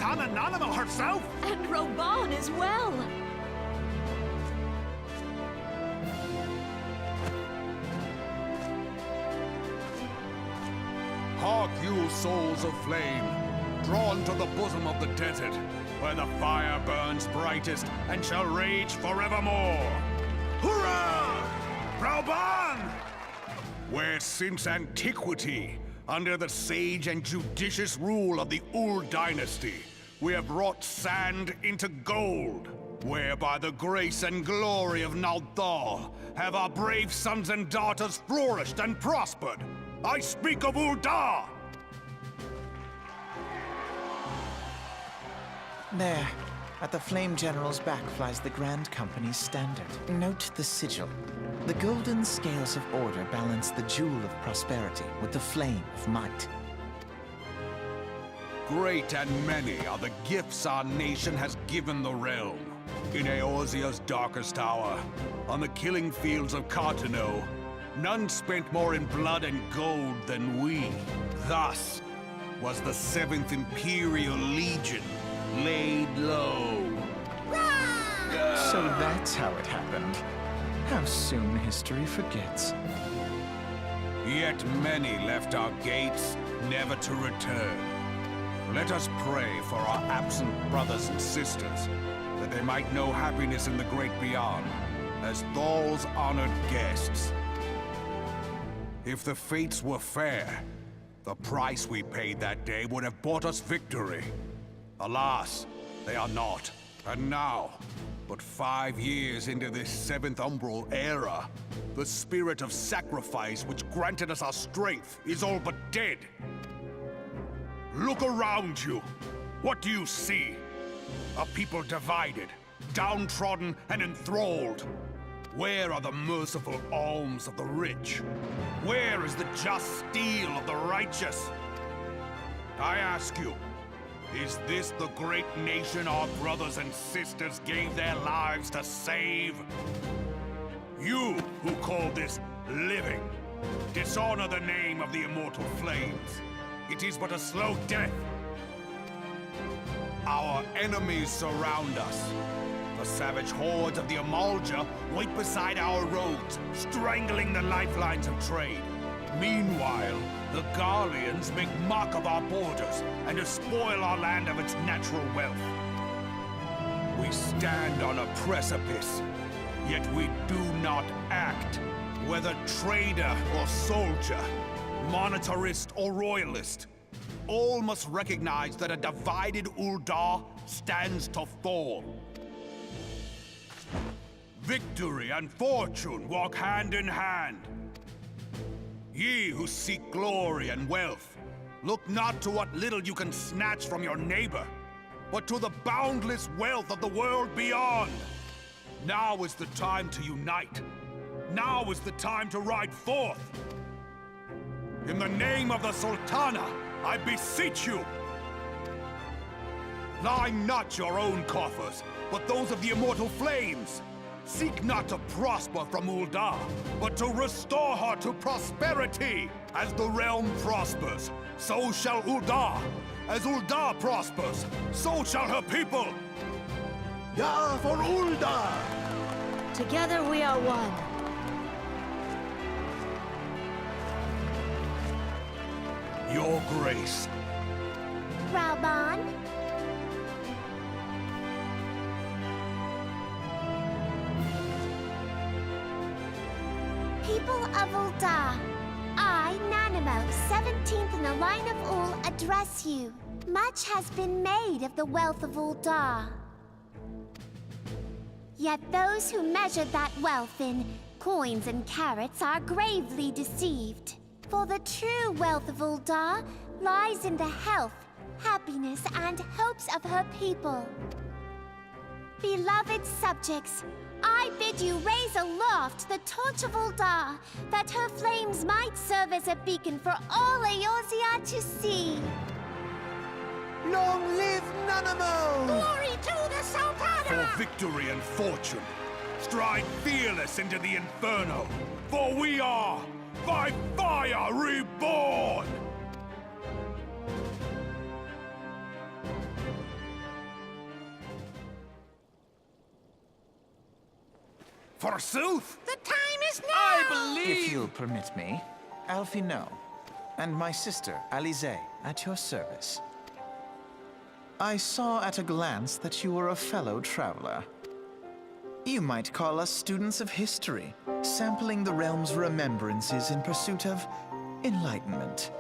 Sultana Nanamo herself! And Reborn as well! Hark you, souls of flame, drawn to the bosom of the desert, where the fire burns brightest and shall rage forevermore. Hurrah! Reborn! Where since antiquity, under the sage and judicious rule of the Ul dynasty, we have wrought sand into gold, where by the grace and glory of Naldal have our brave sons and daughters flourished and prospered. I speak of Ul'dah! There, at the Flame General's back flies the Grand Company's standard. Note the sigil. The golden scales of order balance the jewel of prosperity with the flame of might. Great and many are the gifts our nation has given the realm. In Eorzea's darkest hour, on the killing fields of Cartano, none spent more in blood and gold than we. Thus was the 7th Imperial Legion laid low. So that's how it happened. How soon history forgets. Yet many left our gates, never to return. Let us pray for our absent brothers and sisters, that they might know happiness in the great beyond, as Thal's honored guests. If the fates were fair, the price we paid that day would have bought us victory. Alas, they are not. And now, but 5 years into this 7th Umbral era, the spirit of sacrifice which granted us our strength is all but dead. Look around you. What do you see? A people divided, downtrodden and enthralled. Where are the merciful alms of the rich? Where is the just steel of the righteous? I ask you, is this the great nation our brothers and sisters gave their lives to save? You who call this living, dishonor the name of the immortal flames. It is but a slow death. Our enemies surround us. The savage hordes of the Amalja wait beside our roads, strangling the lifelines of trade. Meanwhile, the Garleans make mock of our borders and despoil our land of its natural wealth. We stand on a precipice, yet we do not act. Whether trader or soldier, monetarist or royalist, all must recognize that a divided Ul'dah stands to fall. Victory and fortune walk hand in hand. Ye who seek glory and wealth, look not to what little you can snatch from your neighbor, but to the boundless wealth of the world beyond. Now is the time to unite. Now is the time to ride forth. In the name of the Sultana, I beseech you. Line not your own coffers, but those of the immortal flames. Seek not to prosper from Ul'dah, but to restore her to prosperity. As the realm prospers, so shall Ul'dah. As Ul'dah prospers, so shall her people. Ya for Ul'dah! Together we are one. Your grace. Reborn? People of Ul'dah, I, Nanamo, 17th in the line of Ul, address you. Much has been made of the wealth of Ul'dah. Yet those who measure that wealth in coins and carats are gravely deceived. For the true wealth of Ul'dah lies in the health, happiness, and hopes of her people. Beloved subjects, I bid you raise aloft the torch of Ul'dah, that her flames might serve as a beacon for all Eorzea to see. Long live Nanamo! Glory to the Sultana! For victory and fortune, stride fearless into the inferno, for we are by fire reborn! forsooth! The time is now! I If believe... you'll permit me, Alfie No, and my sister, Alize, at your service. I saw at a glance that you were a fellow traveler. You might call us students of history, sampling the realm's remembrances in pursuit of enlightenment.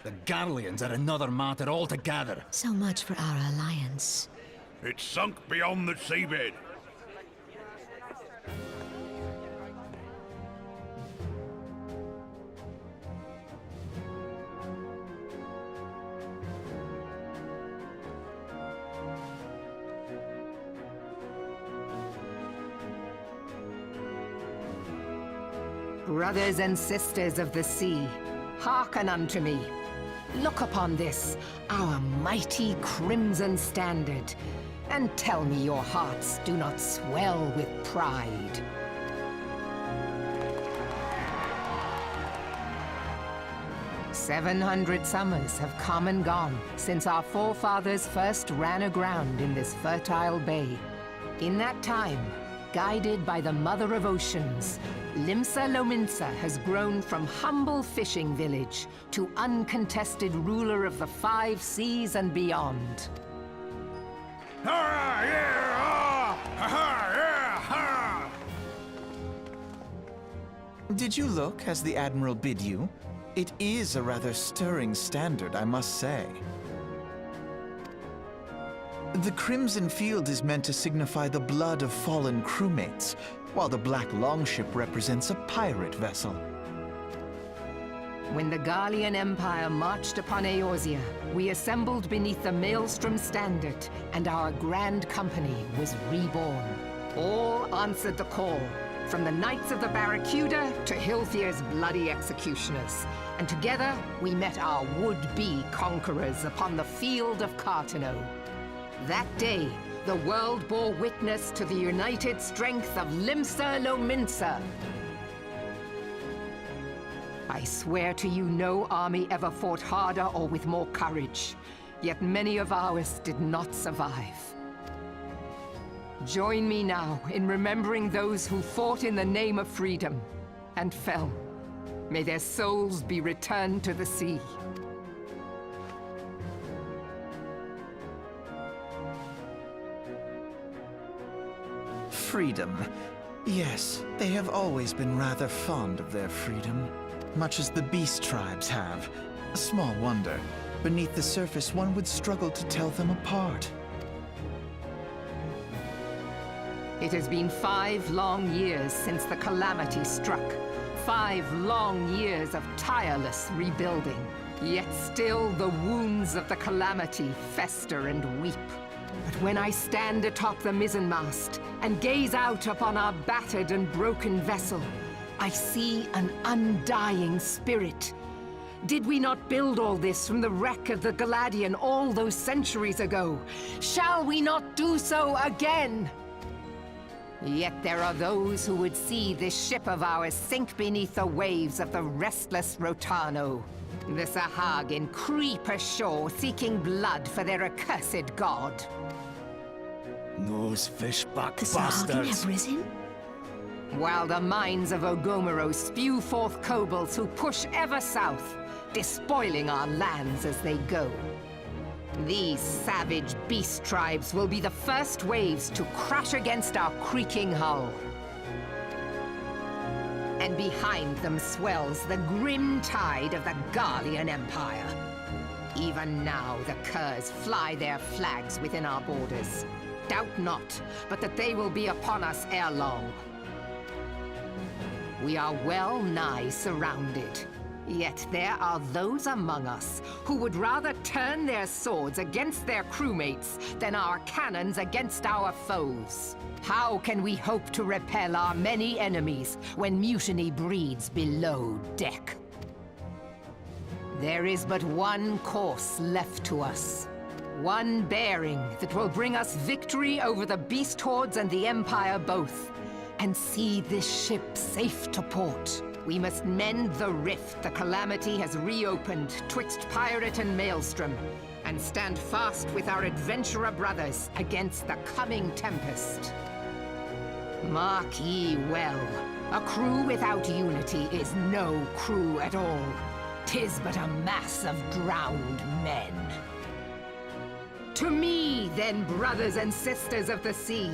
The Garleans are another matter altogether. So much for our alliance. It's sunk beyond the seabed. Brothers and sisters of the sea, hearken unto me. Look upon this, our mighty crimson standard, and tell me your hearts do not swell with pride. "700 summers have come and gone since our forefathers first ran aground in this fertile bay. In that time, guided by the Mother of Oceans, Limsa Lominsa has grown from humble fishing village to uncontested ruler of the 5 seas and beyond. Hurrah! Yeah! Ah! Ha-ha! Yeah! Ha! Did you look as the Admiral bid you? It is a rather stirring standard, I must say. The Crimson Field is meant to signify the blood of fallen crewmates, while the Black Longship represents a pirate vessel. When the Garlean Empire marched upon Eorzea, we assembled beneath the Maelstrom standard, and our grand company was reborn. All answered the call, from the Knights of the Barracuda to Hilthier's bloody executioners. And together, we met our would-be conquerors upon the field of Cartano. That day, the world bore witness to the united strength of Limsa Lominsa. I swear to you, no army ever fought harder or with more courage. Yet many of ours did not survive. Join me now in remembering those who fought in the name of freedom and fell. May their souls be returned to the sea. Freedom. Yes, they have always been rather fond of their freedom. Much as the beast tribes have. Small wonder. Beneath the surface, one would struggle to tell them apart. It has been 5 long years since the calamity struck. 5 long years of tireless rebuilding. Yet still the wounds of the calamity fester and weep. But when I stand atop the mizzenmast and gaze out upon our battered and broken vessel, I see an undying spirit. Did we not build all this from the wreck of the Galadian all those centuries ago? Shall we not do so again? Yet there are those who would see this ship of ours sink beneath the waves of the restless Rotano. The Sahagin creep ashore seeking blood for their accursed god. Those fishback The Sahagin bastards! have risen? While the mines of Ogomero spew forth kobolds who push ever south, despoiling our lands as they go. These savage beast tribes will be the first waves to crash against our creaking hull. And behind them swells the grim tide of the Garlean Empire. Even now, the Curs fly their flags within our borders. Doubt not, but that they will be upon us ere long. We are well nigh surrounded. Yet there are those among us who would rather turn their swords against their crewmates than our cannons against our foes. How can we hope to repel our many enemies when mutiny breeds below deck? There is but one course left to us. One bearing that will bring us victory over the beast hordes and the Empire both, and see this ship safe to port. We must mend the rift the Calamity has reopened twixt pirate and maelstrom, and stand fast with our adventurer brothers against the coming tempest. Mark ye well, a crew without unity is no crew at all. 'Tis but a mass of drowned men. To me, then, brothers and sisters of the sea,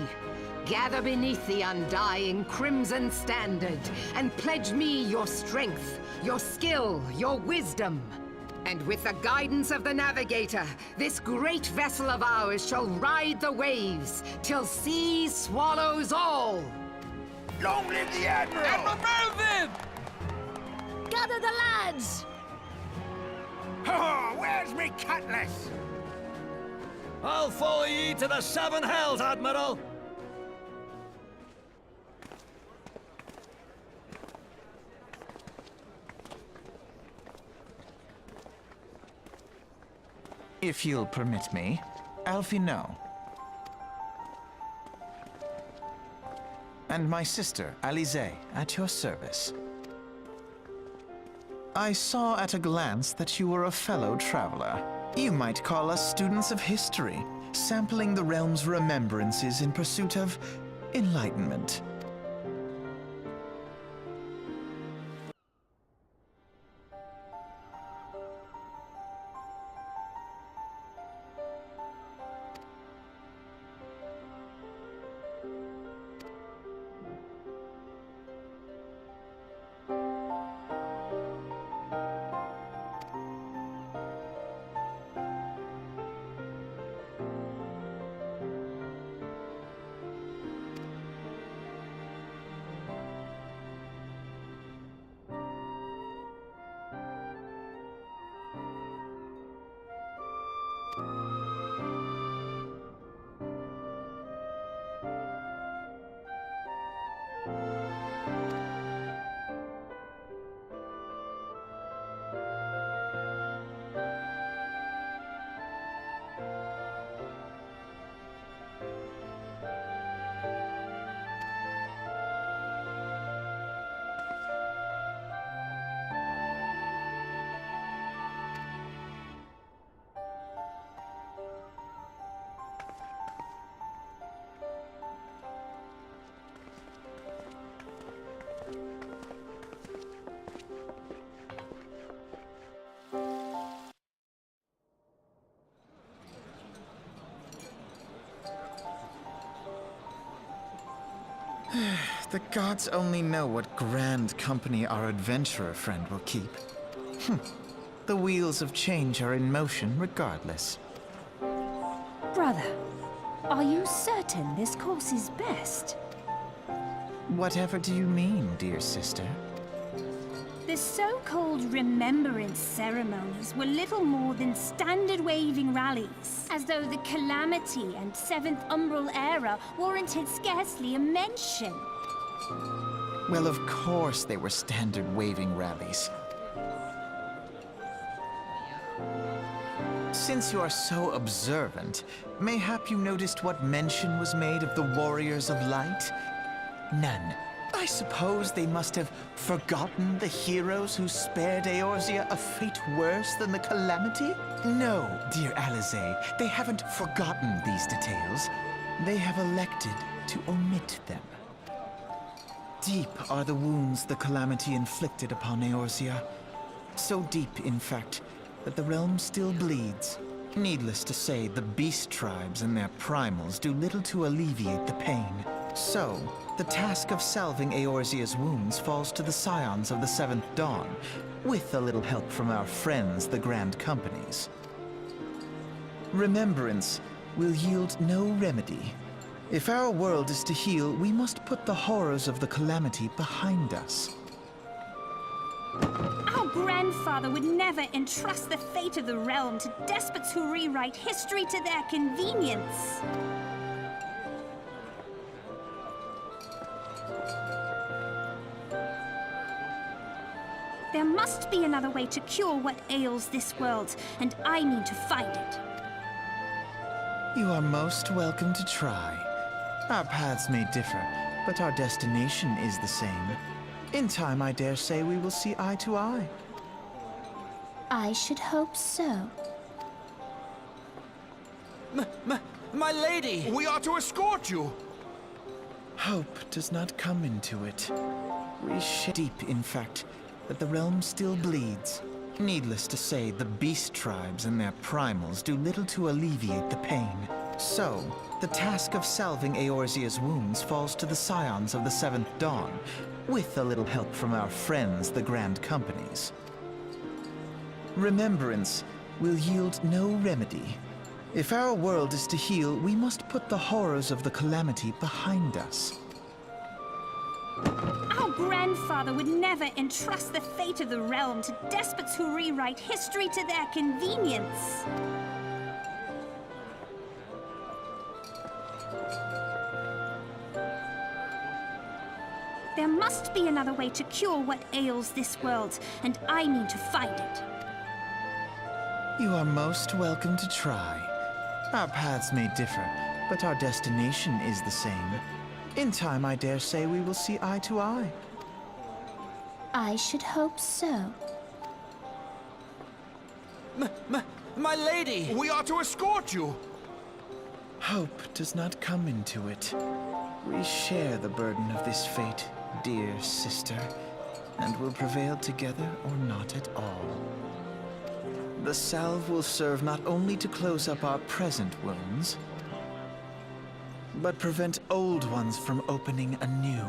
gather beneath the undying crimson standard, and pledge me your strength, your skill, your wisdom. And with the guidance of the navigator, this great vessel of ours shall ride the waves, till sea swallows all! Long live the Admiral! Admiral Melvin! Gather the lads! Oh, where's me cutlass? I'll follow ye to the seven hells, Admiral! If you'll permit me, Alfie no. And my sister, Alize, at your service. I saw at a glance that you were a fellow traveler. You might call us students of history, sampling the realm's remembrances in pursuit of enlightenment. The gods only know what grand company our adventurer friend will keep. The wheels of change are in motion regardless. Brother, are you certain this course is best? Whatever do you mean, dear sister? The so-called remembrance ceremonies were little more than standard waving rallies, as though the Calamity and Seventh Umbral Era warranted scarcely a mention. Well, of course they were standard waving rallies. Since you are so observant, mayhap you noticed what mention was made of the Warriors of Light? None. I suppose they must have forgotten the heroes who spared Eorzea a fate worse than the Calamity? No, dear Alizé, they haven't forgotten these details. They have elected to omit them. Deep are the wounds the Calamity inflicted upon Eorzea. So deep, in fact, that the realm still bleeds. Needless to say, the beast tribes and their primals do little to alleviate the pain. So, the task of salving Eorzea's wounds falls to the scions of the Seventh Dawn, with a little help from our friends, the Grand Companies. Remembrance will yield no remedy. If our world is to heal, we must put the horrors of the Calamity behind us. Our grandfather would never entrust the fate of the realm to despots who rewrite history to their convenience. There must be another way to cure what ails this world, and I mean to find it. You are most welcome to try. Our paths may differ, but our destination is the same. In time, I dare say we will see eye to eye. I should hope so. My lady! We are to escort you! Hope does not come into it. We share deep, in fact, that the realm still bleeds. Needless to say, the beast tribes and their primals do little to alleviate the pain. So, the task of salving Eorzea's wounds falls to the scions of the Seventh Dawn, with a little help from our friends, the Grand Companies. Remembrance will yield no remedy. If our world is to heal, we must put the horrors of the Calamity behind us. Our grandfather would never entrust the fate of the realm to despots who rewrite history to their convenience. There must be another way to cure what ails this world, and I mean to find it. You are most welcome to try. Our paths may differ, but our destination is the same. In time, I dare say we will see eye to eye. I should hope so. My lady! We are to escort you! Hope does not come into it. We share the burden of this fate, dear sister, and will prevail together or not at all. The salve will serve not only to close up our present wounds, but prevent old ones from opening anew.